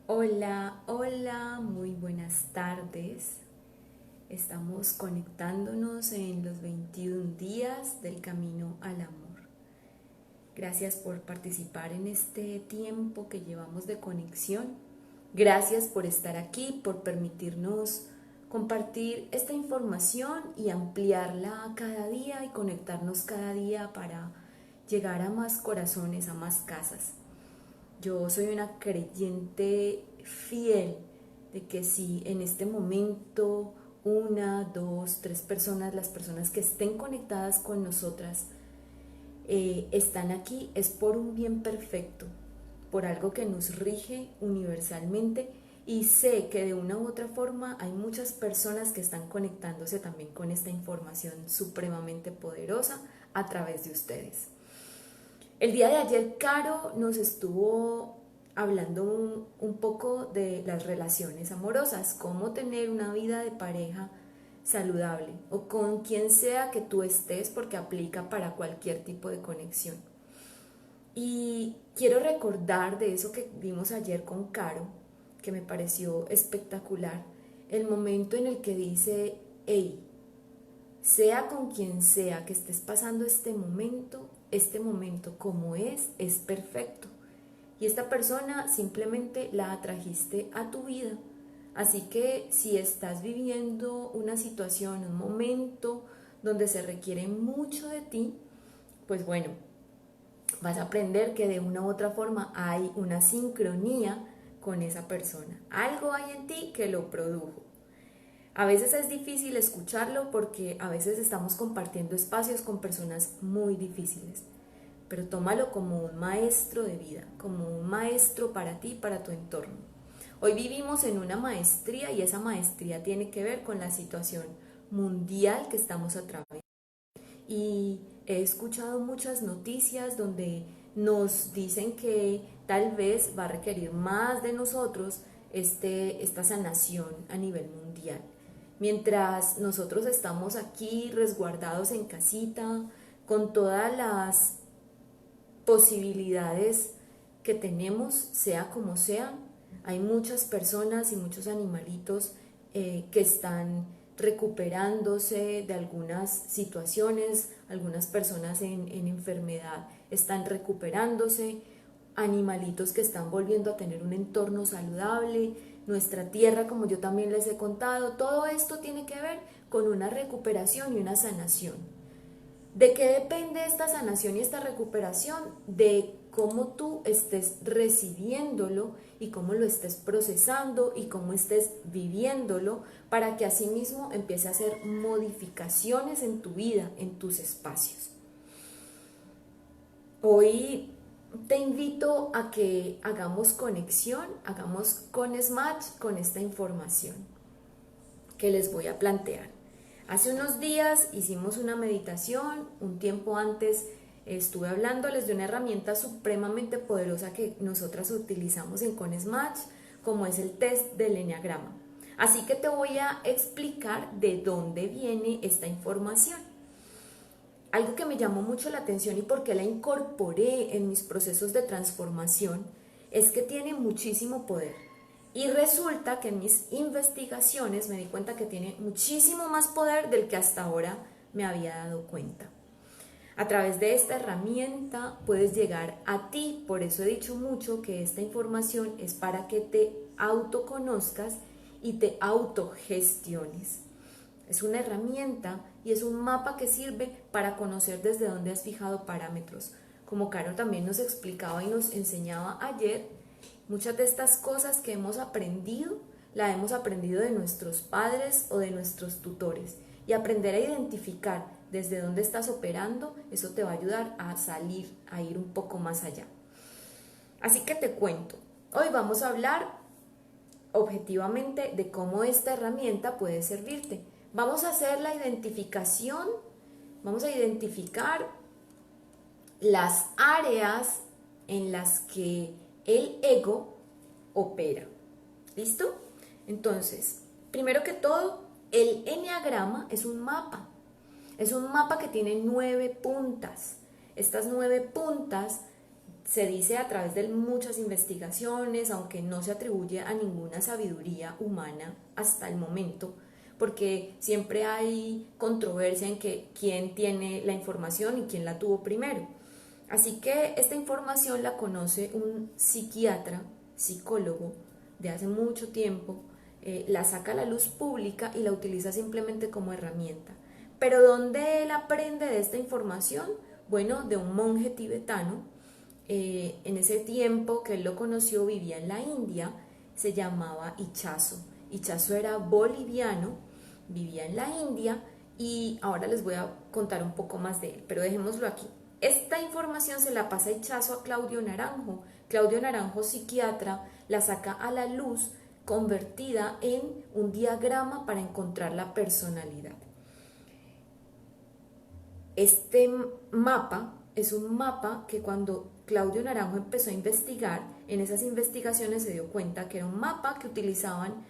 Hola, hola, muy buenas tardes. Estamos conectándonos en los 21 días del camino al amor. Gracias por participar en este tiempo que llevamos de conexión. Gracias por estar aquí, por permitirnos compartir esta información y ampliarla cada día y conectarnos cada día para llegar a más corazones, a más casas. Yo soy una creyente fiel de que si en este momento una, dos, tres personas, las personas que estén conectadas con nosotras, están aquí, es por un bien perfecto, por algo que nos rige universalmente, y sé que de una u otra forma hay muchas personas que están conectándose también con esta información supremamente poderosa a través de ustedes. El día de ayer Caro nos estuvo hablando un poco de las relaciones amorosas, cómo tener una vida de pareja saludable o con quien sea que tú estés, porque aplica para cualquier tipo de conexión. Y quiero recordar de eso que vimos ayer con Caro, que me pareció espectacular, el momento en el que dice: hey, sea con quien sea que estés pasando este momento como es perfecto. Y esta persona simplemente la atrajiste a tu vida. Así que si estás viviendo una situación, un momento donde se requiere mucho de ti, pues bueno, vas a aprender que de una u otra forma hay una sincronía con esa persona. Algo hay en ti que lo produjo. A veces es difícil escucharlo porque a veces estamos compartiendo espacios con personas muy difíciles, pero tómalo como un maestro de vida, como un maestro para ti, para tu entorno. Hoy vivimos en una maestría y esa maestría tiene que ver con la situación mundial que estamos atravesando. Y he escuchado muchas noticias donde nos dicen que tal vez va a requerir más de nosotros esta sanación a nivel mundial. Mientras nosotros estamos aquí resguardados en casita, con todas las posibilidades que tenemos, sea como sean, hay muchas personas y muchos animalitos que están recuperándose de algunas situaciones, algunas personas en enfermedad están recuperándose, animalitos que están volviendo a tener un entorno saludable, nuestra tierra, como yo también les he contado, todo esto tiene que ver con una recuperación y una sanación. ¿De qué depende esta sanación y esta recuperación? De cómo tú estés recibiéndolo y cómo lo estés procesando y cómo estés viviéndolo, para que asimismo empiece a hacer modificaciones en tu vida, en tus espacios. Hoy te invito a que hagamos conexión, hagamos con Smatch con esta información que les voy a plantear. Hace unos días hicimos una meditación, un tiempo antes estuve hablándoles de una herramienta supremamente poderosa que nosotras utilizamos en CONESMATCH, como es el test del Enneagrama. Así que te voy a explicar de dónde viene esta información. Algo que me llamó mucho la atención y por qué la incorporé en mis procesos de transformación es que tiene muchísimo poder. Y resulta que en mis investigaciones me di cuenta que tiene muchísimo más poder del que hasta ahora me había dado cuenta. A través de esta herramienta puedes llegar a ti, por eso he dicho mucho que esta información es para que te autoconozcas y te autogestiones. Es una herramienta y es un mapa que sirve para conocer desde dónde has fijado parámetros. Como Caro también nos explicaba y nos enseñaba ayer, muchas de estas cosas que hemos aprendido, la hemos aprendido de nuestros padres o de nuestros tutores. Y aprender a identificar desde dónde estás operando, eso te va a ayudar a salir, a ir un poco más allá. Así que te cuento, hoy vamos a hablar objetivamente de cómo esta herramienta puede servirte. Vamos a hacer la identificación, vamos a identificar las áreas en las que el ego opera. ¿Listo? Entonces, primero que todo, el enneagrama es un mapa. Es un mapa que tiene 9 puntas. Estas 9 puntas se dice a través de muchas investigaciones, aunque no se atribuye a ninguna sabiduría humana hasta el momento, porque siempre hay controversia en que quién tiene la información y quién la tuvo primero. Así que esta información la conoce un psiquiatra, psicólogo de hace mucho tiempo, la saca a la luz pública y la utiliza simplemente como herramienta. Pero ¿dónde él aprende de esta información? Bueno, de un monje tibetano. En ese tiempo que él lo conoció vivía en la India, se llamaba Ichazo. Ichazo era boliviano, vivía en la India y ahora les voy a contar un poco más de él, pero dejémoslo aquí. Esta información se la pasa Ichazo a Claudio Naranjo. Claudio Naranjo, psiquiatra, la saca a la luz convertida en un diagrama para encontrar la personalidad. Este mapa es un mapa que cuando Claudio Naranjo empezó a investigar, en esas investigaciones se dio cuenta que era un mapa que utilizaban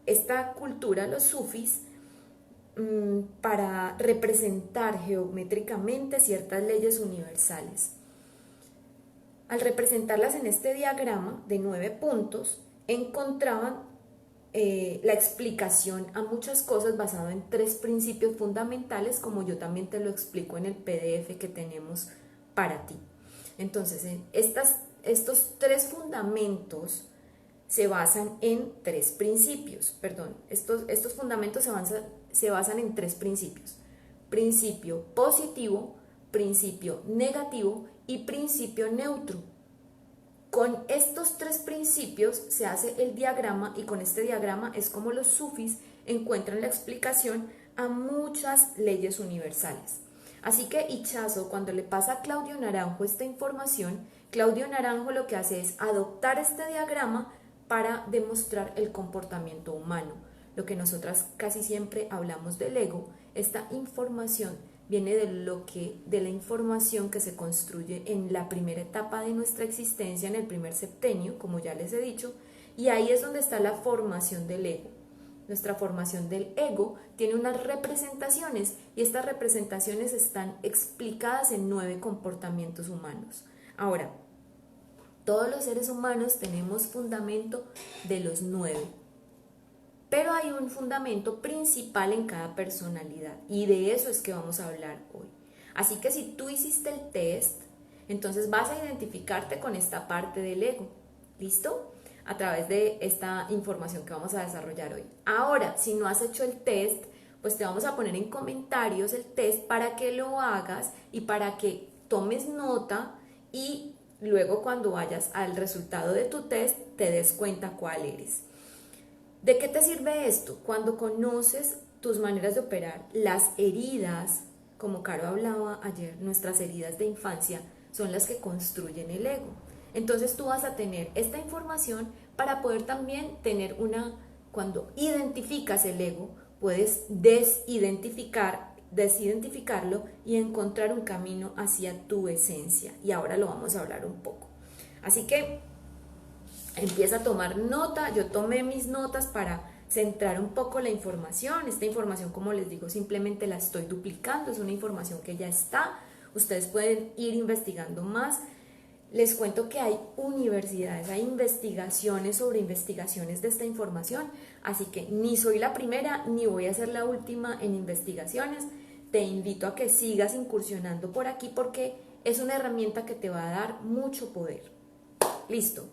esta cultura, los sufis, para representar geométricamente ciertas leyes universales. Al representarlas en este diagrama de 9 puntos, encontraban la explicación a muchas cosas basado en 3 principios fundamentales, como yo también te lo explico en el PDF que tenemos para ti. Entonces, estos 3 fundamentos se basan en 3 principios, estos fundamentos se basan en 3 principios: principio positivo, principio negativo y principio neutro. Con estos 3 principios se hace el diagrama y con este diagrama es como los sufis encuentran la explicación a muchas leyes universales. Así que Ichazo, cuando le pasa a Claudio Naranjo esta información, Claudio Naranjo lo que hace es adoptar este diagrama para demostrar el comportamiento humano. Lo que nosotras casi siempre hablamos del ego, esta información viene de la información que se construye en la primera etapa de nuestra existencia, en el primer septenio, como ya les he dicho, y ahí es donde está la formación del ego. Nuestra formación del ego tiene unas representaciones y estas representaciones están explicadas en 9 comportamientos humanos. Ahora, todos los seres humanos tenemos fundamento de los 9. Pero hay un fundamento principal en cada personalidad y de eso es que vamos a hablar hoy. Así que si tú hiciste el test, entonces vas a identificarte con esta parte del ego. ¿Listo? A través de esta información que vamos a desarrollar hoy. Ahora, si no has hecho el test, pues te vamos a poner en comentarios el test para que lo hagas y para que tomes nota y luego cuando vayas al resultado de tu test te des cuenta cuál eres. ¿De qué te sirve esto? Cuando conoces tus maneras de operar, las heridas, como Caro hablaba ayer, nuestras heridas de infancia son las que construyen el ego. Entonces tú vas a tener esta información para poder también tener cuando identificas el ego, puedes desidentificarlo y encontrar un camino hacia tu esencia. Y ahora lo vamos a hablar un poco. Así que empieza a tomar nota. Yo tomé mis notas para centrar un poco la información. Esta información, como les digo, simplemente la estoy duplicando, es una información que ya está. Ustedes pueden ir investigando más. Les cuento que hay universidades, hay investigaciones sobre investigaciones de esta información, así que ni soy la primera ni voy a ser la última en investigaciones. Te invito a que sigas incursionando por aquí porque es una herramienta que te va a dar mucho poder. Listo.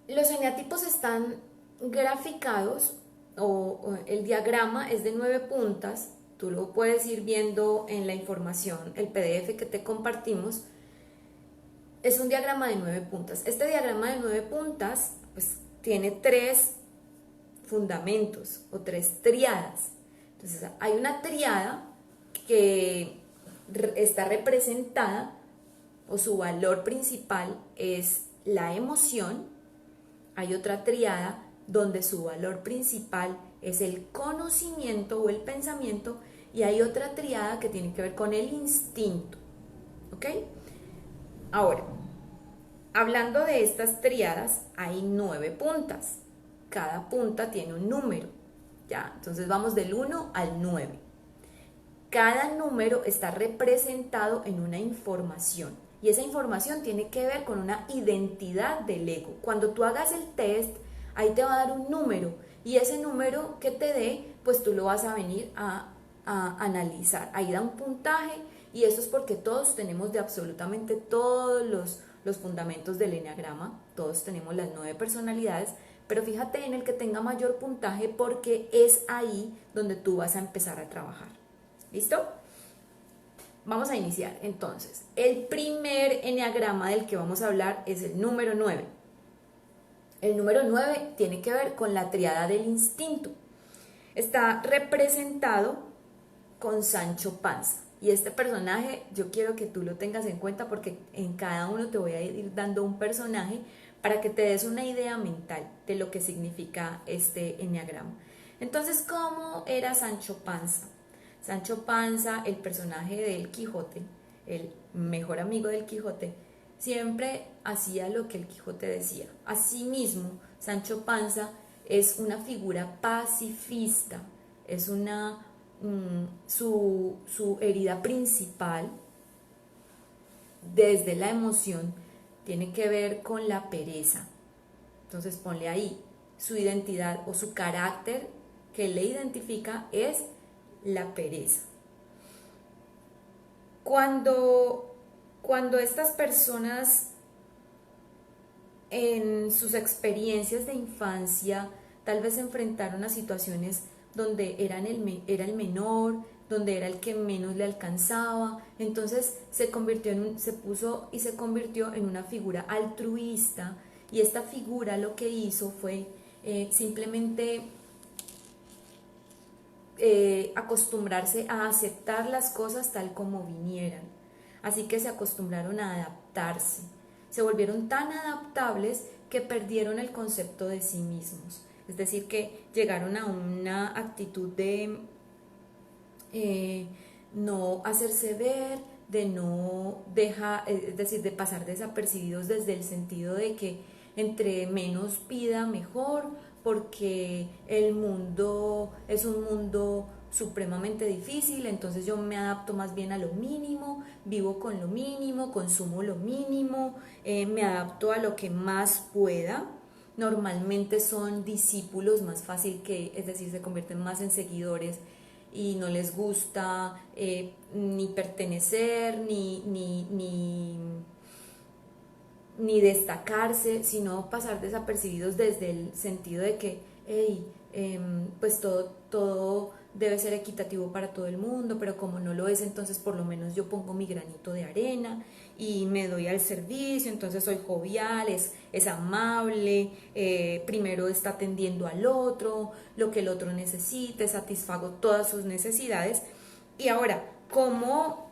Los eneatipos están graficados o el diagrama es de 9 puntas. Tú lo puedes ir viendo en la información, el PDF que te compartimos. Es un diagrama de 9 puntas. Este diagrama de 9 puntas pues tiene 3 fundamentos o 3 triadas. Entonces hay una triada que está representada o su valor principal es la emoción. Hay otra triada donde su valor principal es el conocimiento o el pensamiento y hay otra triada que tiene que ver con el instinto. ¿Ok? Ahora, hablando de estas triadas, hay 9 puntas. Cada punta tiene un número. ¿Ya? Entonces vamos del 1 al 9. cada número está representado en una información y esa información tiene que ver con una identidad del ego. Cuando tú hagas el test, ahí te va a dar un número y ese número que te dé, pues tú lo vas a venir a analizar. Ahí da un puntaje y eso es porque todos tenemos de absolutamente todos los fundamentos del eneagrama, todos tenemos las 9 personalidades, pero fíjate en el que tenga mayor puntaje porque es ahí donde tú vas a empezar a trabajar. ¿Listo? Vamos a iniciar entonces. El primer eneagrama del que vamos a hablar es el número 9. El número 9 tiene que ver con la triada del instinto. Está representado con Sancho Panza. Y este personaje yo quiero que tú lo tengas en cuenta porque en cada uno te voy a ir dando un personaje para que te des una idea mental de lo que significa este eneagrama. Entonces, ¿cómo era Sancho Panza? Sancho Panza, el personaje del Quijote, el mejor amigo del Quijote, siempre hacía lo que el Quijote decía. Asimismo, Sancho Panza es una figura pacifista, es su herida principal desde la emoción tiene que ver con la pereza. Entonces ponle ahí su identidad o su carácter que le identifica es la pereza. Cuando estas personas en sus experiencias de infancia tal vez se enfrentaron a situaciones donde era el menor, donde era el que menos le alcanzaba, entonces se convirtió en una figura altruista y esta figura lo que hizo fue simplemente acostumbrarse a aceptar las cosas tal como vinieran. Así que se acostumbraron a adaptarse. Se volvieron tan adaptables que perdieron el concepto de sí mismos. Es decir, que llegaron a una actitud de no hacerse ver, de no dejar, es decir, de pasar desapercibidos desde el sentido de que entre menos pida mejor, porque el mundo es un mundo supremamente difícil, entonces yo me adapto más bien a lo mínimo, vivo con lo mínimo, consumo lo mínimo, me adapto a lo que más pueda. Normalmente son discípulos más fácil que, es decir, se convierten más en seguidores y no les gusta ni pertenecer, ni destacarse, sino pasar desapercibidos desde el sentido de que, hey, pues todo debe ser equitativo para todo el mundo, pero como no lo es, entonces por lo menos yo pongo mi granito de arena y me doy al servicio, entonces soy jovial, es amable, primero está atendiendo al otro, lo que el otro necesite, satisfago todas sus necesidades. Y ahora, ¿cómo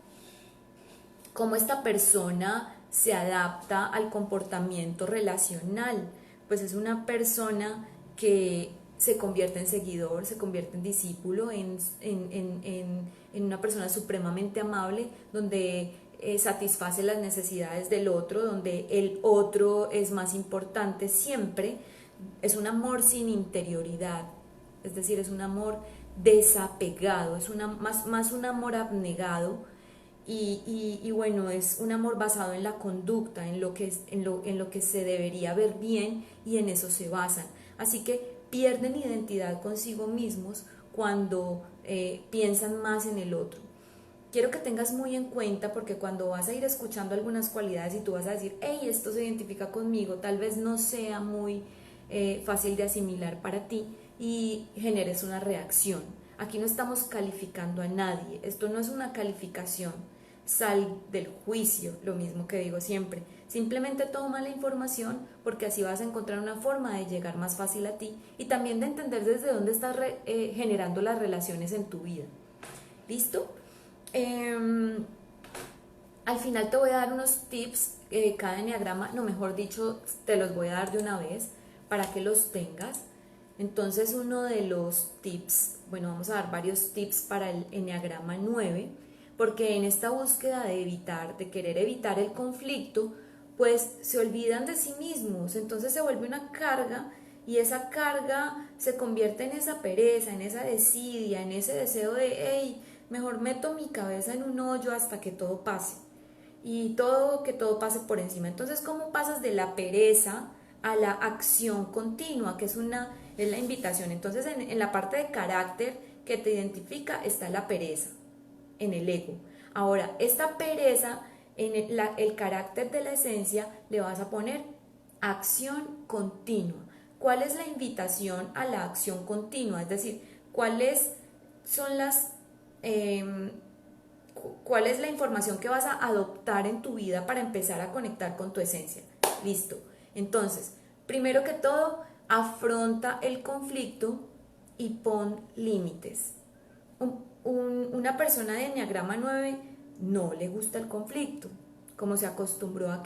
esta persona se adapta al comportamiento relacional? Pues es una persona que se convierte en seguidor, se convierte en discípulo, en una persona supremamente amable, donde satisface las necesidades del otro, donde el otro es más importante siempre. Es un amor sin interioridad, es decir, es un amor desapegado, es más un amor abnegado. Y bueno, es un amor basado en la conducta, en lo que se debería ver bien, y en eso se basan. Así que pierden identidad consigo mismos cuando piensan más en el otro. Quiero que tengas muy en cuenta, porque cuando vas a ir escuchando algunas cualidades y tú vas a decir, hey, esto se identifica conmigo, tal vez no sea muy fácil de asimilar para ti y generes una reacción. Aquí no estamos calificando a nadie, esto no es una calificación. Sal del juicio, lo mismo que digo siempre. Simplemente toma la información, porque así vas a encontrar una forma de llegar más fácil a ti y también de entender desde dónde estás generando las relaciones en tu vida. ¿Listo? Al final te voy a dar unos tips, cada eneagrama, no, mejor dicho, te los voy a dar de una vez para que los tengas. Entonces, uno de los tips, bueno, vamos a dar varios tips para el eneagrama 9, porque en esta búsqueda de querer evitar el conflicto, pues se olvidan de sí mismos, entonces se vuelve una carga, y esa carga se convierte en esa pereza, en esa desidia, en ese deseo de, hey, mejor meto mi cabeza en un hoyo hasta que todo pase y que todo pase por encima. Entonces, ¿cómo pasas de la pereza a la acción continua, que es la invitación? Entonces, en la parte de carácter que te identifica está la pereza, en el ego. Ahora, esta pereza, en el carácter de la esencia, le vas a poner acción continua. ¿Cuál es la invitación a la acción continua? Es decir, son cuál es la información que vas a adoptar en tu vida para empezar a conectar con tu esencia. Listo. Entonces, primero que todo, afronta el conflicto y pon límites. Una persona de Enneagrama 9 no le gusta el conflicto, como se acostumbró a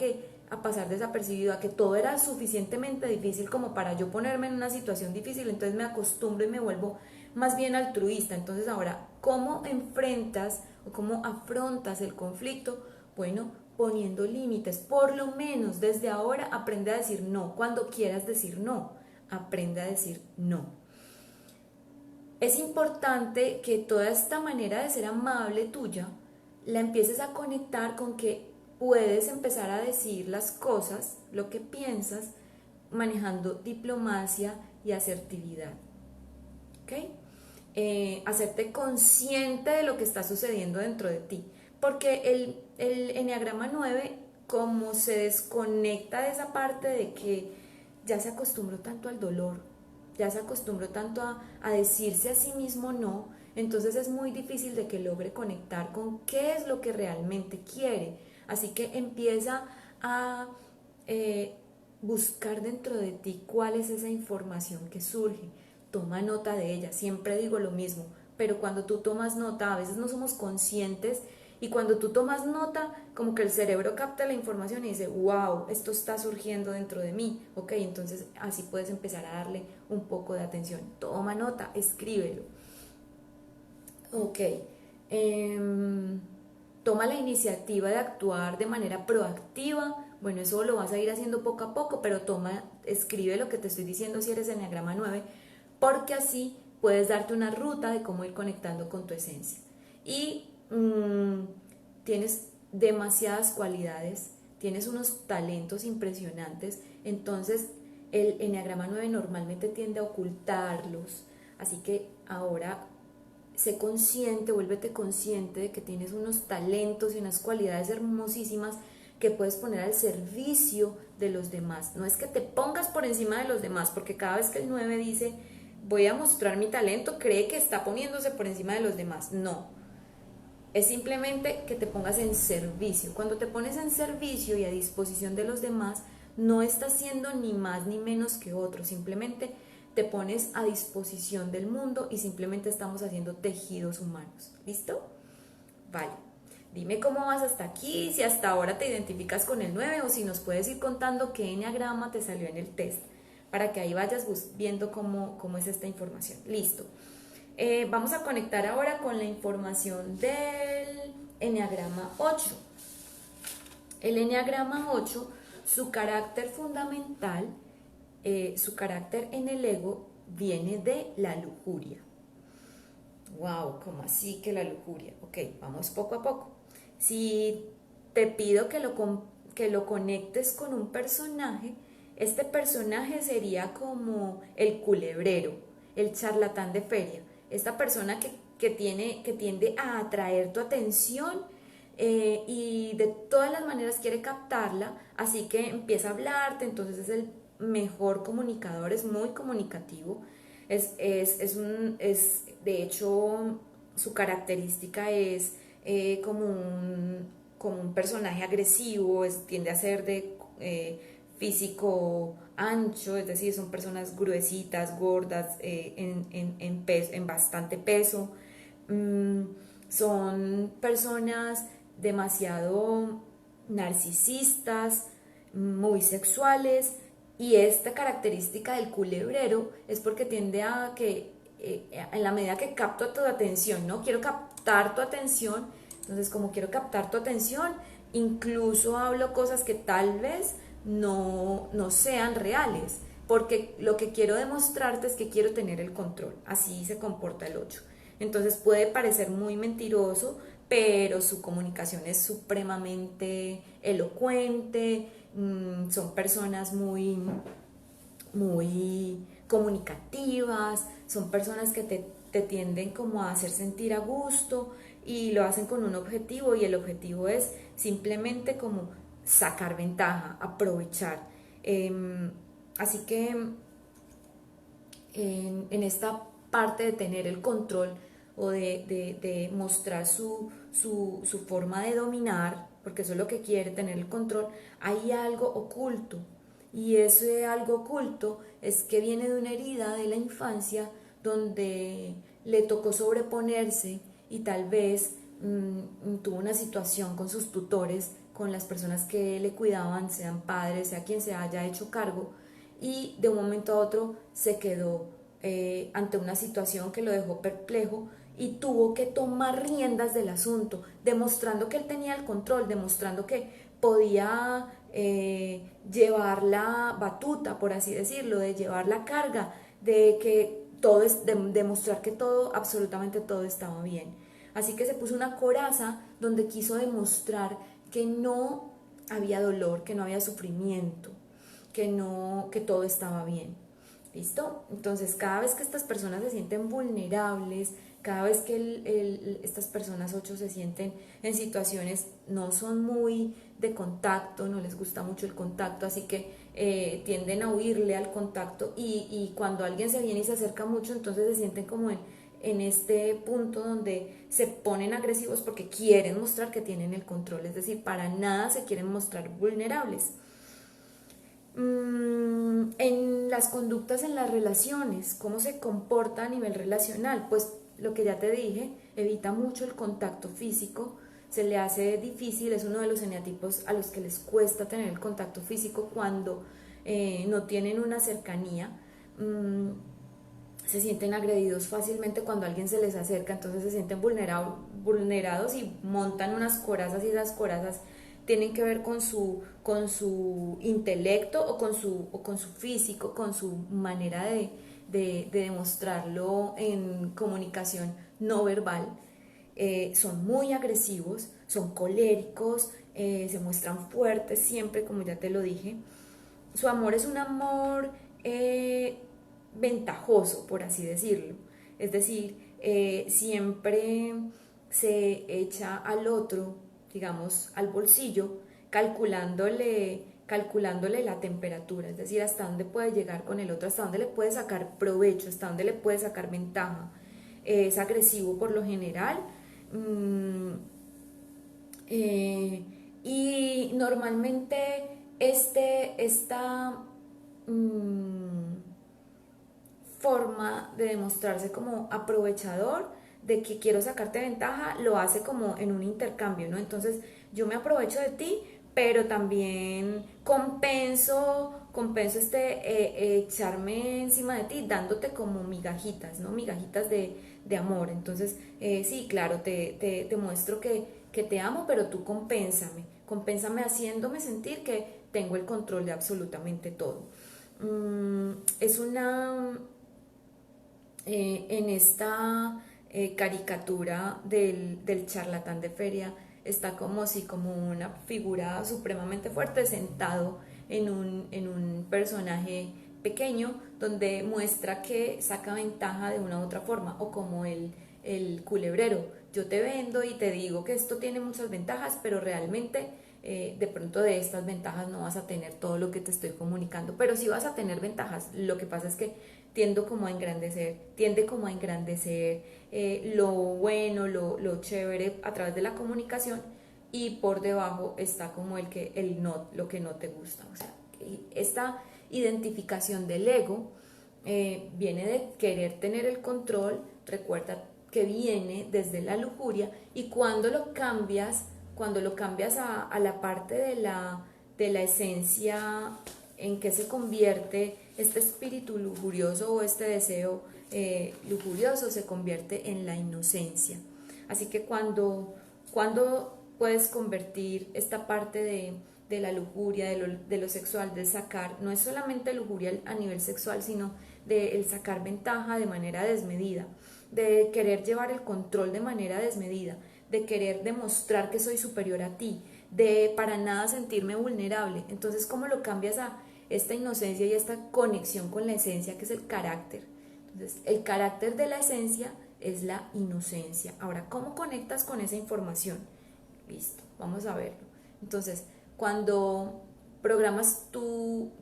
pasar desapercibido, a que todo era suficientemente difícil como para yo ponerme en una situación difícil, entonces me acostumbro y me vuelvo más bien altruista. Entonces ahora, ¿cómo enfrentas o cómo afrontas el conflicto? Bueno, poniendo límites. Por lo menos desde ahora aprende a decir no. Cuando quieras decir no, aprende a decir no. Es importante que toda esta manera de ser amable tuya la empieces a conectar con que puedes empezar a decir las cosas, lo que piensas, manejando diplomacia y asertividad. ¿Ok? Hacerte consciente de lo que está sucediendo dentro de ti. Porque el Enneagrama 9, como se desconecta de esa parte de que ya se acostumbró tanto al dolor, ya se acostumbró tanto a decirse a sí mismo no, entonces es muy difícil de que logre conectar con qué es lo que realmente quiere. Así que empieza a buscar dentro de ti cuál es esa información que surge. Toma nota de ella, siempre digo lo mismo, pero cuando tú tomas nota, a veces no somos conscientes, y cuando tú tomas nota, como que el cerebro capta la información y dice, wow, esto está surgiendo dentro de mí, ok, entonces así puedes empezar a darle un poco de atención. Toma nota, escríbelo. Ok, toma la iniciativa de actuar de manera proactiva. Bueno, eso lo vas a ir haciendo poco a poco, pero escribe lo que te estoy diciendo si eres Enneagrama 9, porque así puedes darte una ruta de cómo ir conectando con tu esencia. Y tienes demasiadas cualidades, tienes unos talentos impresionantes, entonces el Enneagrama 9 normalmente tiende a ocultarlos, así que ahora sé consciente, vuélvete consciente de que tienes unos talentos y unas cualidades hermosísimas que puedes poner al servicio de los demás. No es que te pongas por encima de los demás, porque cada vez que el 9 dice voy a mostrar mi talento, cree que está poniéndose por encima de los demás. No, es simplemente que te pongas en servicio. Cuando te pones en servicio y a disposición de los demás, no estás siendo ni más ni menos que otro, simplemente te pones a disposición del mundo y simplemente estamos haciendo tejidos humanos. ¿Listo? Vale. Dime cómo vas hasta aquí, si hasta ahora te identificas con el 9 o si nos puedes ir contando qué enneagrama te salió en el test, para que ahí vayas viendo cómo es esta información. Listo. Vamos a conectar ahora con la información del enneagrama 8. El enneagrama 8, su carácter fundamental, su carácter en el ego viene de la lujuria. Wow, ¿cómo así que la lujuria? Ok, vamos poco a poco. Si te pido que lo conectes con un personaje, este personaje sería como el culebrero, el charlatán de feria. Esta persona que tiende a atraer tu atención y de todas las maneras quiere captarla, así que empieza a hablarte, entonces es el mejor comunicador, es muy comunicativo, de hecho su característica es como un personaje agresivo, tiende a ser de físico ancho, es decir, son personas gruesitas, gordas, en bastante peso. Son personas demasiado narcisistas, muy sexuales, y esta característica del culebrero es porque tiende a que en la medida que capto tu atención, ¿no? Quiero captar tu atención, entonces como quiero captar tu atención, incluso hablo cosas que tal vez no sean reales, porque lo que quiero demostrarte es que quiero tener el control. Así se comporta el 8. Entonces puede parecer muy mentiroso, pero su comunicación es supremamente elocuente, son personas muy comunicativas, son personas que te tienden como a hacer sentir a gusto y lo hacen con un objetivo, y el objetivo es simplemente como sacar ventaja, aprovechar. Así que en esta parte de tener el control o de mostrar su forma de dominar, porque eso es lo que quiere, tener el control, hay algo oculto. Y ese algo oculto es que viene de una herida de la infancia donde le tocó sobreponerse y tal vez tuvo una situación con sus tutores, con las personas que le cuidaban, sean padres, sea quien se haya hecho cargo, y de un momento a otro se quedó ante una situación que lo dejó perplejo y tuvo que tomar riendas del asunto, demostrando que él tenía el control, demostrando que podía llevar la batuta, por así decirlo, de llevar la carga, de que todo es, de demostrar que todo, absolutamente todo estaba bien. Así que se puso una coraza donde quiso demostrar que no había dolor, que no había sufrimiento, que no, que todo estaba bien. ¿Listo? Entonces, cada vez que estas personas se sienten vulnerables, cada vez que estas personas 8 se sienten en situaciones, no son muy de contacto, no les gusta mucho el contacto, así que tienden a huirle al contacto, y cuando alguien se viene y se acerca mucho, entonces se sienten como en este punto donde se ponen agresivos porque quieren mostrar que tienen el control, es decir, para nada se quieren mostrar vulnerables. En las conductas en las relaciones, cómo se comporta a nivel relacional, pues lo que ya te dije, evita mucho el contacto físico, se le hace difícil, es uno de los eneatipos a los que les cuesta tener el contacto físico cuando no tienen una cercanía. Se sienten agredidos fácilmente cuando alguien se les acerca, entonces se sienten vulnerados y montan unas corazas, y esas corazas tienen que ver con su intelecto o con su físico, con su manera de demostrarlo en comunicación no verbal. Son muy agresivos, son coléricos, se muestran fuertes siempre, como ya te lo dije. Su amor es un amor ventajoso, por así decirlo. Es decir, siempre se echa al otro, digamos, al bolsillo, calculándole la temperatura, es decir, hasta dónde puede llegar con el otro, hasta dónde le puede sacar provecho, hasta dónde le puede sacar ventaja. Es agresivo por lo general. Y normalmente esta forma de demostrarse como aprovechador, de que quiero sacarte ventaja, lo hace como en un intercambio, ¿no? Entonces yo me aprovecho de ti, pero también compenso echarme encima de ti, dándote como migajitas, ¿no? Migajitas de amor. Entonces, sí, claro, te muestro que te amo, pero tú compénsame haciéndome sentir que tengo el control de absolutamente todo. Es una en esta caricatura del charlatán de feria está como así, como una figura supremamente fuerte sentado en un personaje pequeño donde muestra que saca ventaja de una u otra forma, o como el culebrero: yo te vendo y te digo que esto tiene muchas ventajas, pero realmente de pronto de estas ventajas no vas a tener todo lo que te estoy comunicando, pero sí vas a tener ventajas. Lo que pasa es que tiende como a engrandecer lo bueno, lo chévere a través de la comunicación, y por debajo está como lo que no te gusta. O sea, esta identificación del ego viene de querer tener el control. Recuerda que viene desde la lujuria, y cuando lo cambias a la parte de la esencia, en que se convierte este espíritu lujurioso o este deseo lujurioso, se convierte en la inocencia. Así que cuando puedes convertir esta parte de la lujuria, de lo sexual, de sacar, no es solamente lujuria a nivel sexual, sino de el sacar ventaja de manera desmedida, de querer llevar el control de manera desmedida, de querer demostrar que soy superior a ti, de para nada sentirme vulnerable. Entonces, ¿cómo lo cambias a esta inocencia y esta conexión con la esencia, que es el carácter? Entonces, el carácter de la esencia es la inocencia. Ahora, ¿cómo conectas con esa información? Listo, vamos a verlo. Entonces, cuando programas tu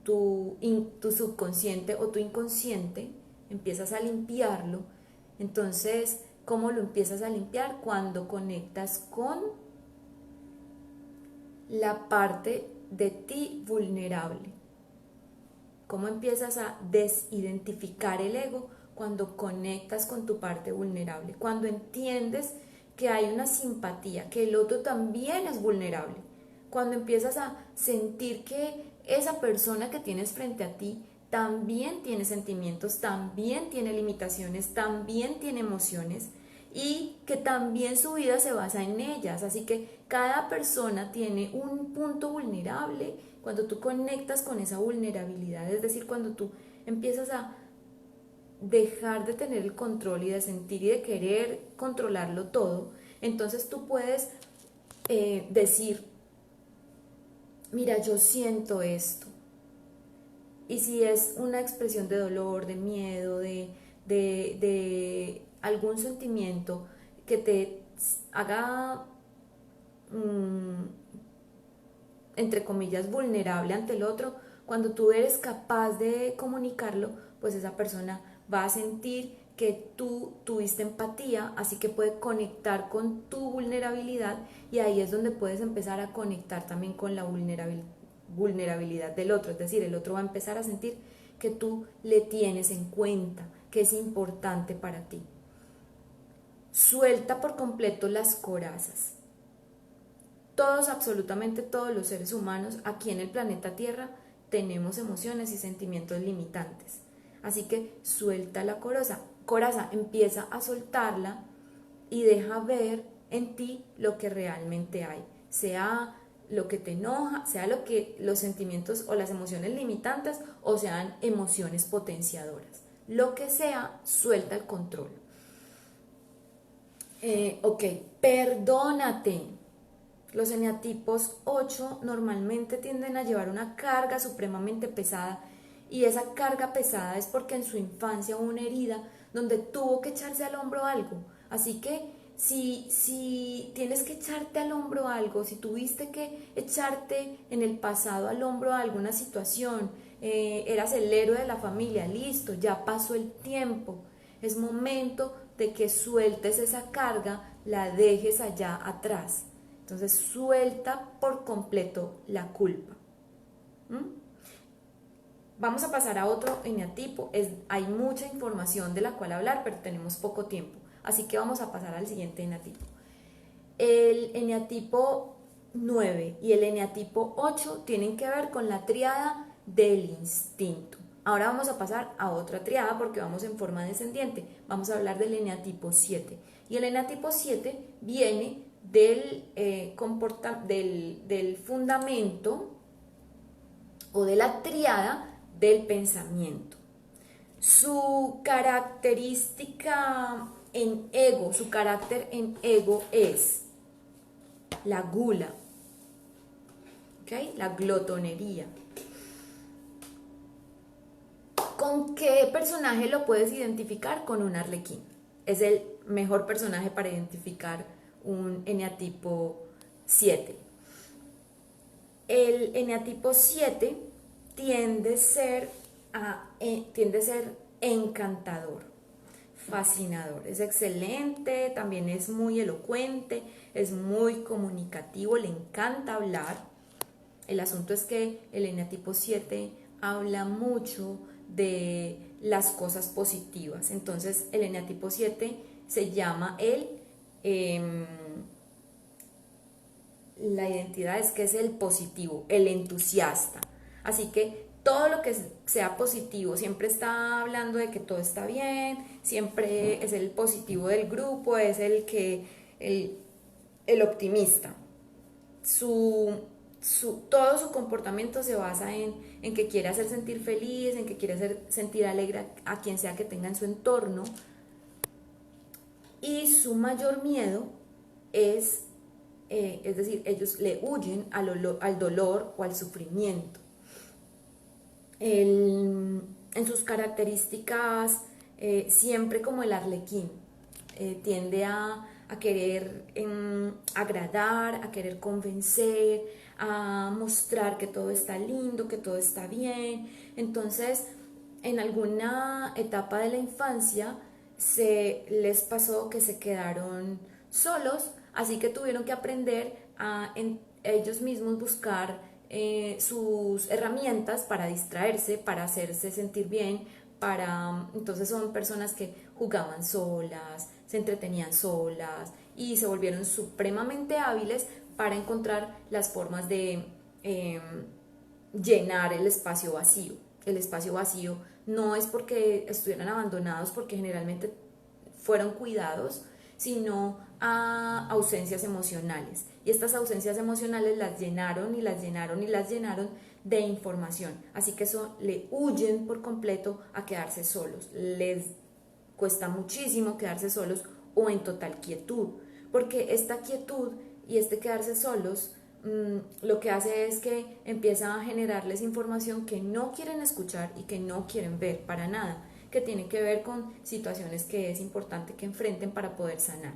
subconsciente o tu inconsciente, empiezas a limpiarlo. Entonces, ¿cómo lo empiezas a limpiar? Cuando conectas con la parte de ti vulnerable. ¿Cómo empiezas a desidentificar el ego? Cuando conectas con tu parte vulnerable, cuando entiendes que hay una simpatía, que el otro también es vulnerable, cuando empiezas a sentir que esa persona que tienes frente a ti también tiene sentimientos, también tiene limitaciones, también tiene emociones y que también su vida se basa en ellas. Así que cada persona tiene un punto vulnerable. Cuando tú conectas con esa vulnerabilidad, es decir, cuando tú empiezas a dejar de tener el control y de sentir y de querer controlarlo todo, entonces tú puedes decir, mira, yo siento esto. Y si es una expresión de dolor, de miedo, de algún sentimiento que te haga, entre comillas, vulnerable ante el otro, cuando tú eres capaz de comunicarlo, pues esa persona va a sentir que tú tuviste empatía, así que puede conectar con tu vulnerabilidad y ahí es donde puedes empezar a conectar también con la vulnerabilidad del otro, es decir, el otro va a empezar a sentir que tú le tienes en cuenta, que es importante para ti. Suelta por completo las corazas. Todos, absolutamente todos los seres humanos aquí en el planeta Tierra tenemos emociones y sentimientos limitantes. Así que suelta la coraza, empieza a soltarla y deja ver en ti lo que realmente hay. Sea lo que te enoja, sea lo que los sentimientos o las emociones limitantes o sean emociones potenciadoras. Lo que sea, suelta el control. Ok, perdónate. Los eneatipos 8 normalmente tienden a llevar una carga supremamente pesada y esa carga pesada es porque en su infancia hubo una herida donde tuvo que echarse al hombro algo. Así que si tienes que echarte al hombro algo, si tuviste que echarte en el pasado al hombro alguna situación, eras el héroe de la familia, listo, ya pasó el tiempo. Es momento de que sueltes esa carga, la dejes allá atrás. Entonces suelta por completo la culpa. Vamos a pasar a otro eneatipo. Hay mucha información de la cual hablar, pero tenemos poco tiempo. Así que vamos a pasar al siguiente eneatipo. El eneatipo 9 y el eneatipo 8 tienen que ver con la tríada del instinto. Ahora vamos a pasar a otra triada porque vamos en forma descendiente. Vamos a hablar del eneatipo 7. Y el eneatipo 7 viene del fundamento o de la triada del pensamiento. Su característica en ego, su carácter en ego es la gula, ¿okay? La glotonería. ¿Con qué personaje lo puedes identificar? Con un arlequín. Es el mejor personaje para identificar un eneatipo 7. El eneatipo 7 tiende a ser encantador, fascinador, es excelente, también es muy elocuente, es muy comunicativo, le encanta hablar. El asunto es que el eneatipo 7 habla mucho de las cosas positivas. Entonces el eneatipo 7 se llama la identidad es que es el positivo, el entusiasta. Así que todo lo que sea positivo, siempre está hablando de que todo está bien, siempre es el positivo del grupo, es el optimista. Todo su comportamiento se basa en que quiere hacer sentir feliz, en que quiere hacer sentir alegre a quien sea que tenga en su entorno. y su mayor miedo es decir, ellos le huyen al dolor o al sufrimiento. En sus características, siempre como el arlequín, tiende a querer agradar, a querer convencer, a mostrar que todo está lindo, que todo está bien. Entonces, en alguna etapa de la infancia se les pasó que se quedaron solos, así que tuvieron que aprender a ellos mismos buscar sus herramientas para distraerse, para hacerse sentir bien, entonces son personas que jugaban solas, se entretenían solas y se volvieron supremamente hábiles para encontrar las formas de llenar el espacio vacío. El espacio vacío no es porque estuvieran abandonados, porque generalmente fueron cuidados, sino a ausencias emocionales. Y estas ausencias emocionales las llenaron y las llenaron y las llenaron de información. Así que eso le huyen por completo a quedarse solos. Les cuesta muchísimo quedarse solos o en total quietud, porque esta quietud y este quedarse solos lo que hace es que empieza a generarles información que no quieren escuchar y que no quieren ver para nada, que tiene que ver con situaciones que es importante que enfrenten para poder sanar.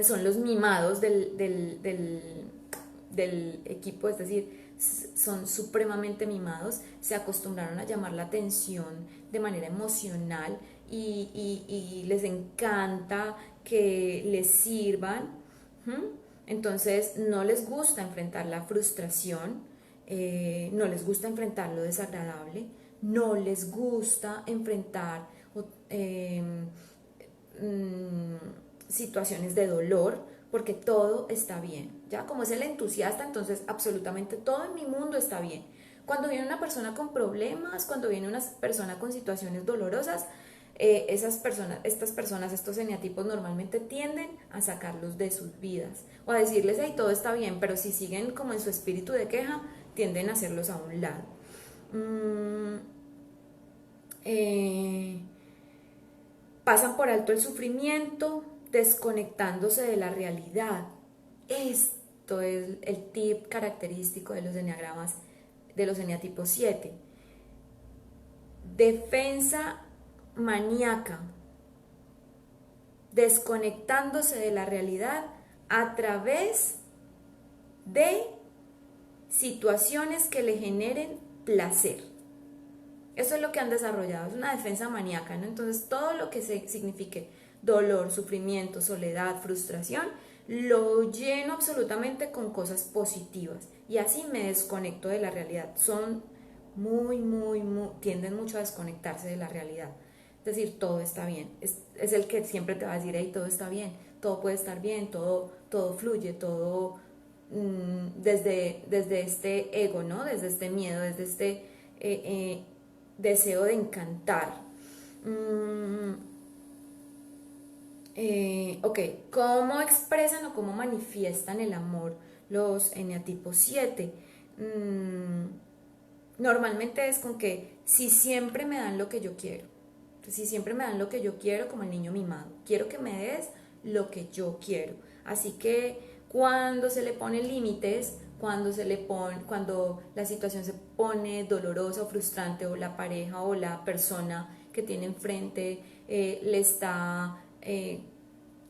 Son los mimados del equipo, es decir, son supremamente mimados, se acostumbraron a llamar la atención de manera emocional y les encanta que les sirvan. Entonces no les gusta enfrentar la frustración, no les gusta enfrentar lo desagradable, no les gusta enfrentar situaciones de dolor, porque todo está bien. Ya como es el entusiasta, entonces absolutamente todo en mi mundo está bien. Cuando viene una persona con problemas, cuando viene una persona con situaciones dolorosas, estas personas, estos eneatipos normalmente tienden a sacarlos de sus vidas o a decirles, hey, todo está bien, pero si siguen como en su espíritu de queja, tienden a hacerlos a un lado. Pasan por alto el sufrimiento, desconectándose de la realidad. Esto es el tip característico de los eneagramas, de los eneatipos 7. Defensa maníaca, desconectándose de la realidad a través de situaciones que le generen placer. Eso es lo que han desarrollado, es una defensa maníaca, ¿no? Entonces todo lo que signifique dolor, sufrimiento, soledad, frustración, lo lleno absolutamente con cosas positivas y así me desconecto de la realidad. Son tienden mucho a desconectarse de la realidad. Es decir, todo está bien. Es el que siempre te va a decir, hey, todo está bien, todo puede estar bien, todo fluye, todo desde este ego, ¿no? Desde este miedo, desde este deseo de encantar. Ok, ¿cómo expresan o cómo manifiestan el amor los eneatipos 7? Normalmente es con que si siempre me dan lo que yo quiero, si siempre me dan lo que yo quiero, como el niño mimado, quiero que me des lo que yo quiero. Así que cuando se le ponen límites, cuando la situación se pone dolorosa o frustrante, o la pareja o la persona que tiene enfrente le está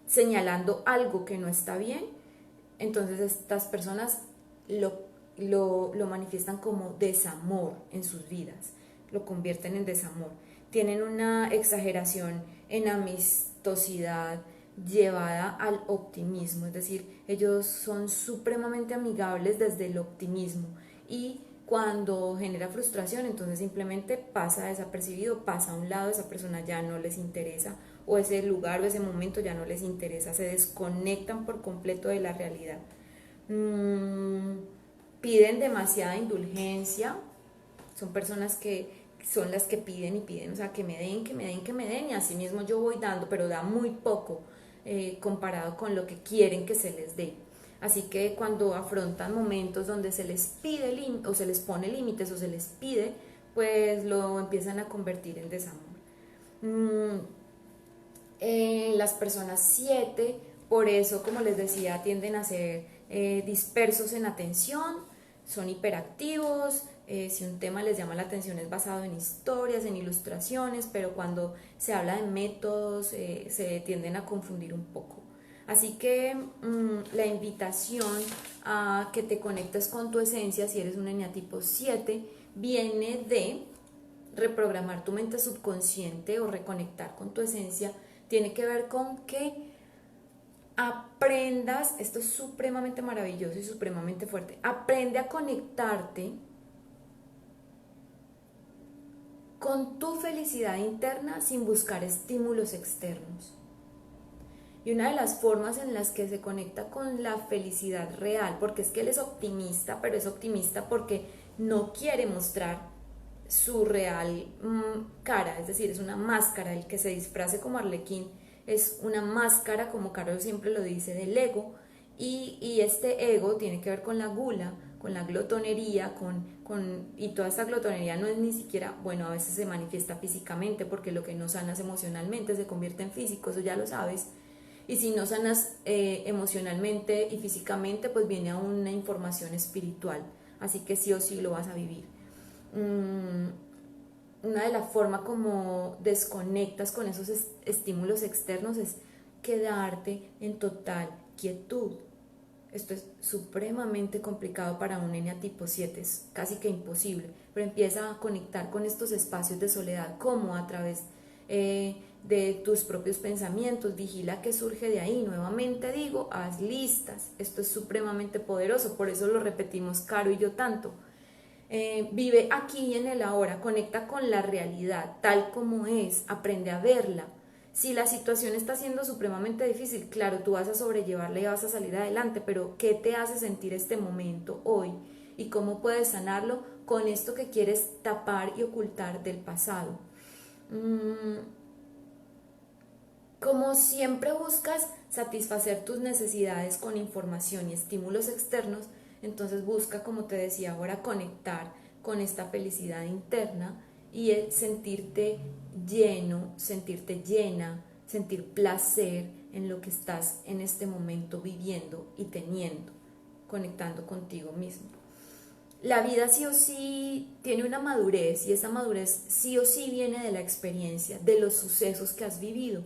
señalando algo que no está bien, entonces estas personas lo manifiestan como desamor en sus vidas, lo convierten en desamor. Tienen una exageración en amistosidad llevada al optimismo, es decir, ellos son supremamente amigables desde el optimismo y cuando genera frustración, entonces simplemente pasa desapercibido, pasa a un lado, esa persona ya no les interesa, o ese lugar o ese momento ya no les interesa, se desconectan por completo de la realidad. Piden demasiada indulgencia, son personas que son las que piden y piden, o sea, que me den, que me den, que me den, y así mismo yo voy dando, pero da muy poco comparado con lo que quieren que se les dé. Así que cuando afrontan momentos donde se les pide o se les pone límites o se les pide, pues lo empiezan a convertir en desamor. Las personas 7, por eso, como les decía, tienden a ser dispersos en atención, son hiperactivos. Si un tema les llama la atención es basado en historias, en ilustraciones, pero cuando se habla de métodos se tienden a confundir un poco. Así que la invitación a que te conectes con tu esencia, si eres un eneatipo 7, viene de reprogramar tu mente subconsciente o reconectar con tu esencia. Tiene que ver con que aprendas, esto es supremamente maravilloso y supremamente fuerte, aprende a conectarte con tu felicidad interna sin buscar estímulos externos. Y una de las formas en las que se conecta con la felicidad real, porque es que él es optimista, pero es optimista porque no quiere mostrar su real cara, es decir, es una máscara. El que se disfrace como Arlequín es una máscara, como Carol siempre lo dice, del ego, y este ego tiene que ver con la gula, con la glotonería, y toda esta glotonería no es ni siquiera, bueno, a veces se manifiesta físicamente, porque lo que no sanas emocionalmente se convierte en físico, eso ya lo sabes, y si no sanas emocionalmente y físicamente, pues viene a una información espiritual, así que sí o sí lo vas a vivir. Una de las formas como desconectas con esos estímulos externos es quedarte en total quietud. Esto es supremamente complicado para un eneatipo 7, es casi que imposible, pero empieza a conectar con estos espacios de soledad, como a través de tus propios pensamientos. Vigila que surge de ahí. Nuevamente digo, haz listas. Esto es supremamente poderoso, por eso lo repetimos Caro y yo tanto. Vive aquí y en el ahora, conecta con la realidad tal como es, aprende a verla. Si la situación está siendo supremamente difícil, claro, tú vas a sobrellevarla y vas a salir adelante, pero ¿qué te hace sentir este momento hoy? ¿Y cómo puedes sanarlo con esto que quieres tapar y ocultar del pasado? Como siempre buscas satisfacer tus necesidades con información y estímulos externos, entonces busca, como te decía ahora, conectar con esta felicidad interna y sentirte lleno, sentirte llena, sentir placer en lo que estás en este momento viviendo y teniendo, conectando contigo mismo. La vida sí o sí tiene una madurez, y esa madurez sí o sí viene de la experiencia, de los sucesos que has vivido.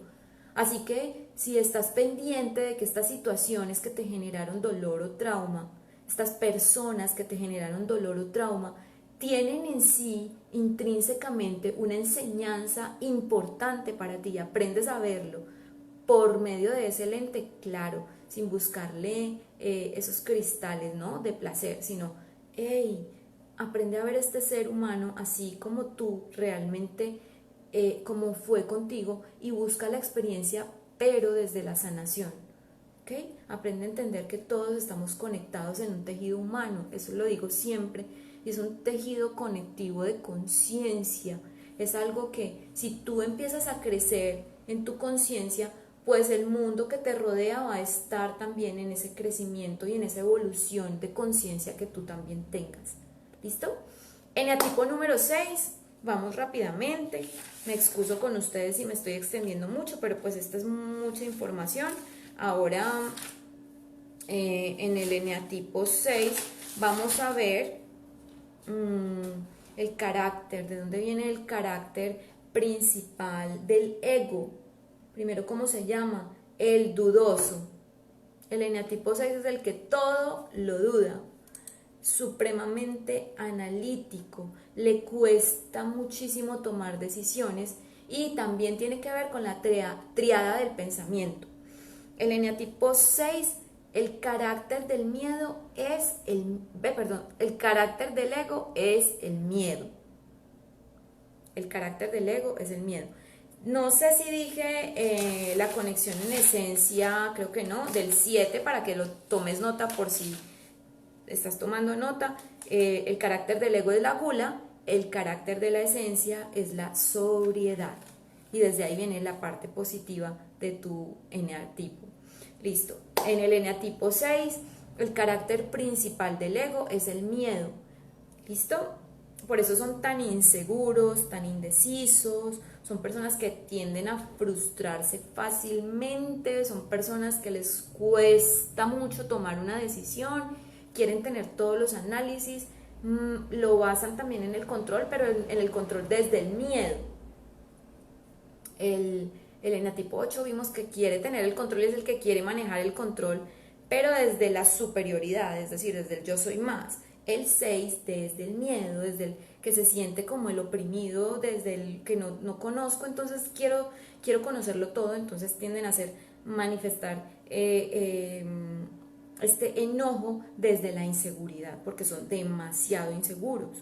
Así que si estás pendiente de que estas situaciones que te generaron dolor o trauma, estas personas que te generaron dolor o trauma, tienen en sí intrínsecamente una enseñanza importante para ti, aprendes a verlo por medio de ese lente, claro, sin buscarle esos cristales, ¿no?, de placer, sino, hey, aprende a ver este ser humano así como tú realmente, como fue contigo, y busca la experiencia, pero desde la sanación. ¿Okay? Aprende a entender que todos estamos conectados en un tejido humano, eso lo digo siempre, y es un tejido conectivo de conciencia. Es algo que si tú empiezas a crecer en tu conciencia, pues el mundo que te rodea va a estar también en ese crecimiento y en esa evolución de conciencia que tú también tengas. ¿Listo? Eneatipo número 6, vamos rápidamente. Me excuso con ustedes si me estoy extendiendo mucho, pero pues esta es mucha información. Ahora, en el eneatipo 6, vamos a ver el carácter, de dónde viene el carácter principal del ego. Primero, ¿cómo se llama? El dudoso. El eneatipo 6 es el que todo lo duda, supremamente analítico, le cuesta muchísimo tomar decisiones, y también tiene que ver con la triada del pensamiento. El eneatipo 6, el carácter del miedo es el carácter del ego es el miedo. El carácter del ego es el miedo. No sé si dije la conexión en esencia, creo que no, del 7, para que lo tomes nota por si estás tomando nota. El carácter del ego es la gula, el carácter de la esencia es la sobriedad. Y desde ahí viene la parte positiva de tu eneatipo. Listo. En el eneatipo 6, el carácter principal del ego es el miedo. ¿Listo? Por eso son tan inseguros, tan indecisos, son personas que tienden a frustrarse fácilmente, son personas que les cuesta mucho tomar una decisión, quieren tener todos los análisis, lo basan también en el control, pero en el control desde el miedo. El enatipo 8 vimos que quiere tener el control, es el que quiere manejar el control, pero desde la superioridad, es decir, desde el yo soy más. El 6 desde el miedo, desde el que se siente como el oprimido, desde el que no conozco, entonces quiero conocerlo todo, entonces tienden a manifestar este enojo desde la inseguridad, porque son demasiado inseguros.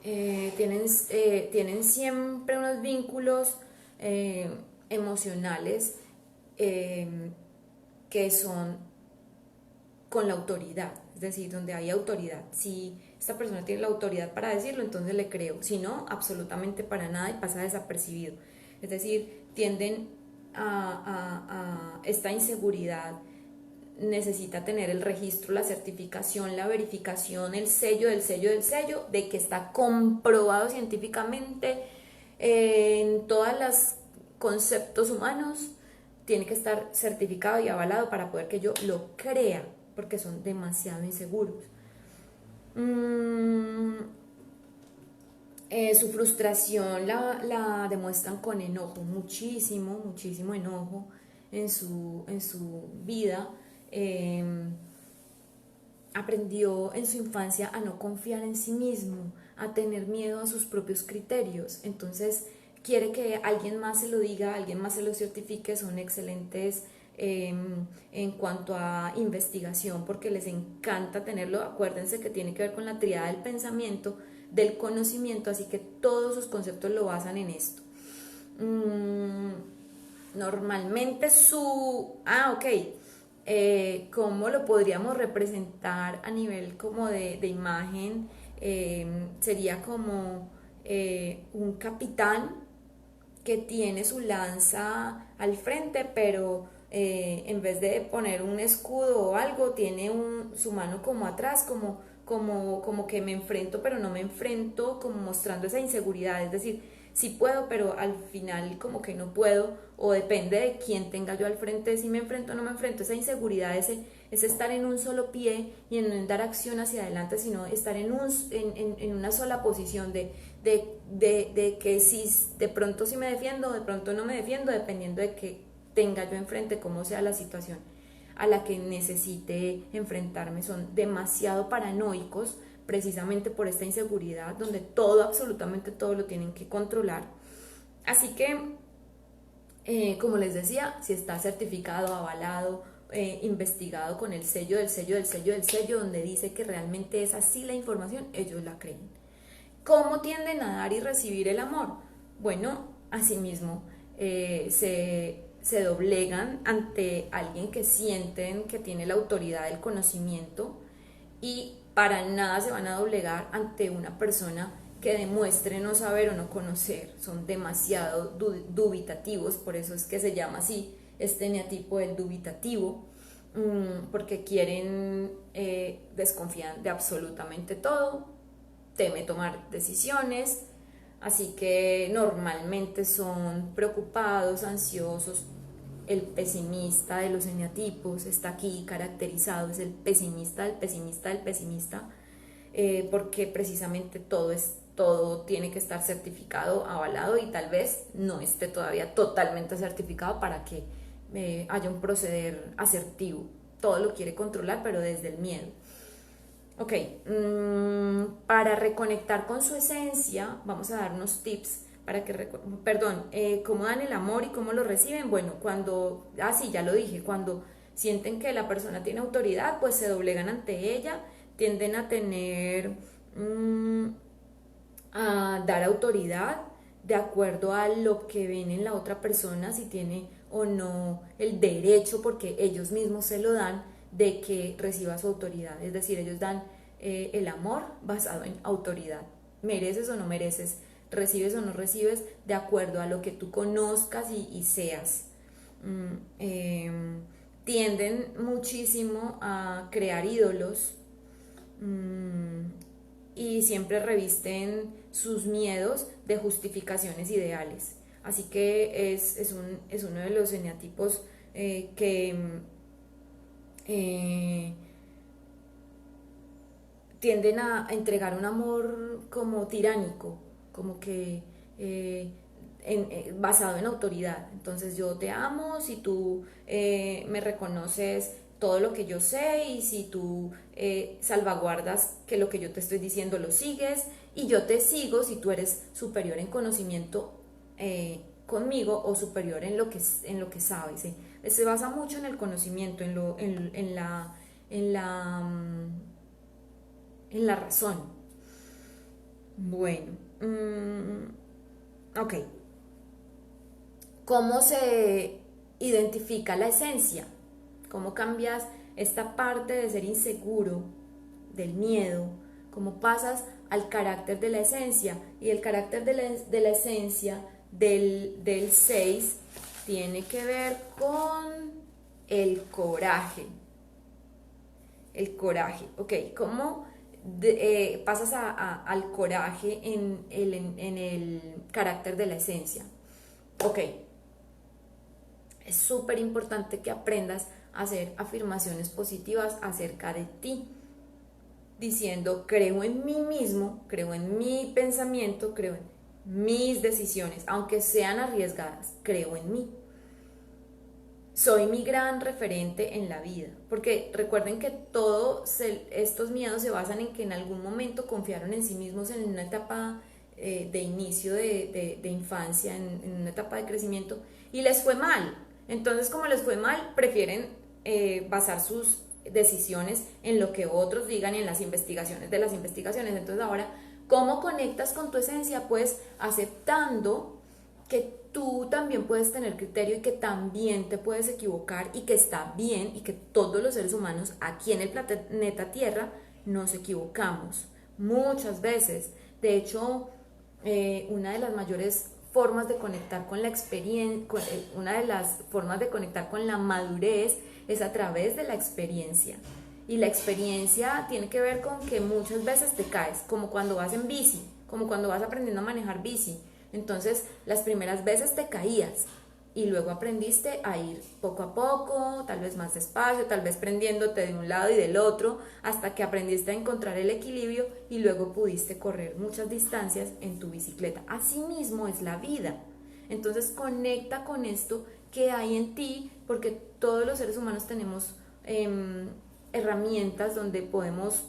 Tienen siempre unos vínculos emocionales que son con la autoridad, es decir, donde hay autoridad. Si esta persona tiene la autoridad para decirlo, entonces le creo, si no, absolutamente para nada y pasa desapercibido. Es decir, tienden a esta inseguridad, necesita tener el registro, la certificación, la verificación, el sello del sello del sello, de que está comprobado científicamente en todos los conceptos humanos, tiene que estar certificado y avalado para poder que yo lo crea, porque son demasiado inseguros. Su frustración la demuestran con enojo, muchísimo enojo en su vida. Aprendió en su infancia a no confiar en sí mismo, a tener miedo a sus propios criterios, entonces quiere que alguien más se lo diga, alguien más se lo certifique, son excelentes en cuanto a investigación porque les encanta tenerlo. Acuérdense que tiene que ver con la tríada del pensamiento, del conocimiento, así que todos sus conceptos lo basan en esto. Normalmente ¿cómo lo podríamos representar a nivel como de imagen? Sería como un capitán que tiene su lanza al frente, pero en vez de poner un escudo o algo, tiene su mano como atrás, como que me enfrento, pero no me enfrento, como mostrando esa inseguridad, es decir, sí puedo, pero al final como que no puedo, o depende de quién tenga yo al frente, si me enfrento o no me enfrento, esa inseguridad, ese estar en un solo pie y en no dar acción hacia adelante, sino estar en una sola posición de que si de pronto sí me defiendo, de pronto no me defiendo, dependiendo de que tenga yo enfrente, cómo sea la situación a la que necesite enfrentarme. Son demasiado paranoicos precisamente por esta inseguridad donde todo, absolutamente todo lo tienen que controlar. Así que, como les decía, si está certificado, avalado, investigado con el sello del sello del sello del sello, donde dice que realmente es así la información, ellos la creen. ¿Cómo tienden a dar y recibir el amor? Bueno, asimismo, se doblegan ante alguien que sienten que tiene la autoridad del conocimiento y para nada se van a doblegar ante una persona que demuestre no saber o no conocer. Son demasiado dubitativos, por eso es que se llama así este eneatipo del dubitativo, porque desconfían de absolutamente todo, teme tomar decisiones, así que normalmente son preocupados, ansiosos. El pesimista de los eneatipos está aquí caracterizado, es el pesimista del pesimista del pesimista, porque precisamente todo tiene que estar certificado, avalado, y tal vez no esté todavía totalmente certificado para que haya un proceder asertivo. Todo lo quiere controlar, pero desde el miedo. Ok, para reconectar con su esencia, vamos a dar unos tips para que, cómo dan el amor y cómo lo reciben. Bueno, sí, ya lo dije, cuando sienten que la persona tiene autoridad, pues se doblegan ante ella, tienden a a dar autoridad de acuerdo a lo que ven en la otra persona, si tiene o no el derecho, porque ellos mismos se lo dan, de que reciba su autoridad. Es decir, ellos dan el amor basado en autoridad. Mereces o no mereces, recibes o no recibes, de acuerdo a lo que tú conozcas y seas. Tienden muchísimo a crear ídolos, y siempre revisten sus miedos de justificaciones ideales. Así que es uno de los eneatipos que eh, tienden a entregar un amor como tiránico, como que basado en autoridad. Entonces yo te amo si tú me reconoces todo lo que yo sé y si tú salvaguardas que lo que yo te estoy diciendo lo sigues y yo te sigo si tú eres superior en conocimiento conmigo o superior en lo que sabes. ¿Sí? Se basa mucho en el conocimiento, en la, en la razón. Bueno, ok. ¿Cómo se identifica la esencia? ¿Cómo cambias esta parte de ser inseguro, del miedo? ¿Cómo pasas al carácter de la esencia? Y el carácter de la esencia del 6 tiene que ver con el coraje. El coraje, ok. ¿Cómo pasas al coraje en el carácter de la esencia? Ok, es súper importante que aprendas a hacer afirmaciones positivas acerca de ti, diciendo creo en mí mismo, creo en mi pensamiento, creo en mis decisiones, aunque sean arriesgadas, creo en mí. Soy mi gran referente en la vida, porque recuerden que todos estos miedos se basan en que en algún momento confiaron en sí mismos en una etapa de inicio de infancia, en una etapa de crecimiento, y les fue mal. Entonces, como les fue mal, prefieren basar sus decisiones en lo que otros digan y en las investigaciones de las investigaciones. Entonces, ahora, ¿cómo conectas con tu esencia? Pues aceptando que tú también puedes tener criterio y que también te puedes equivocar y que está bien y que todos los seres humanos aquí en el planeta Tierra nos equivocamos muchas veces. De hecho, una de las mayores formas de conectar con la experiencia, una de las formas de conectar con la madurez es a través de la experiencia. Y la experiencia tiene que ver con que muchas veces te caes, como cuando vas en bici, como cuando vas aprendiendo a manejar bici. Entonces, las primeras veces te caías y luego aprendiste a ir poco a poco, tal vez más despacio, tal vez prendiéndote de un lado y del otro, hasta que aprendiste a encontrar el equilibrio y luego pudiste correr muchas distancias en tu bicicleta. Así mismo es la vida. Entonces, conecta con esto que hay en ti, porque todos los seres humanos tenemos herramientas donde podemos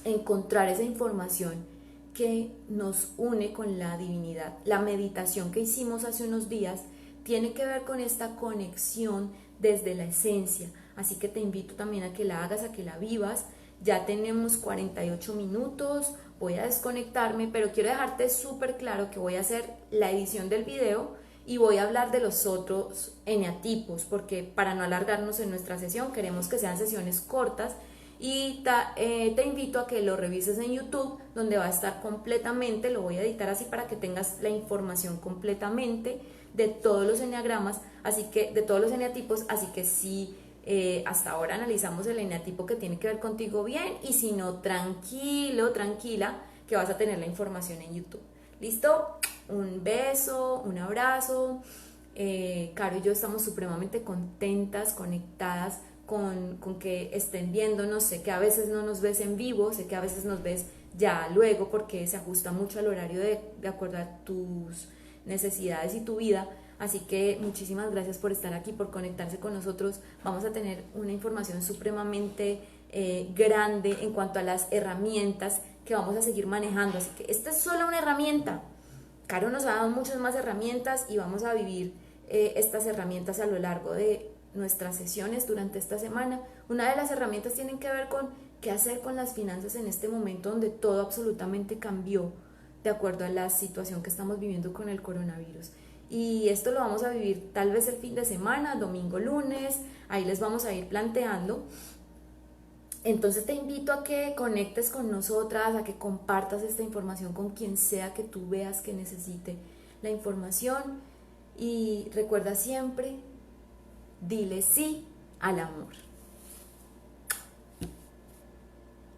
encontrar esa información que nos une con la divinidad. La meditación que hicimos hace unos días tiene que ver con esta conexión desde la esencia, así que te invito también a que la hagas, a que la vivas. Ya tenemos 48 minutos, voy a desconectarme, pero quiero dejarte súper claro que voy a hacer la edición del video y voy a hablar de los otros eneatipos, porque para no alargarnos en nuestra sesión, queremos que sean sesiones cortas y te invito a que lo revises en YouTube, donde va a estar completamente, lo voy a editar así para que tengas la información completamente de todos los eneagramas, así que de todos los eneatipos, así que si hasta ahora analizamos el eneatipo que tiene que ver contigo bien, y si no, tranquilo, tranquila, que vas a tener la información en YouTube. ¿Listo? Un beso, un abrazo. Caro y yo estamos supremamente contentas, conectadas con que estén viéndonos. Sé que a veces no nos ves en vivo, sé que a veces nos ves ya luego porque se ajusta mucho al horario de acuerdo a tus necesidades y tu vida. Así que muchísimas gracias por estar aquí, por conectarse con nosotros. Vamos a tener una información supremamente grande en cuanto a las herramientas que vamos a seguir manejando. Así que esta es solo una herramienta. Caro nos ha dado muchas más herramientas y vamos a vivir estas herramientas a lo largo de nuestras sesiones durante esta semana. Una de las herramientas tiene que ver con qué hacer con las finanzas en este momento donde todo absolutamente cambió de acuerdo a la situación que estamos viviendo con el coronavirus. Y esto lo vamos a vivir tal vez el fin de semana, domingo, lunes, ahí les vamos a ir planteando. Entonces te invito a que conectes con nosotras, a que compartas esta información con quien sea que tú veas que necesite la información, y recuerda siempre, dile sí al amor.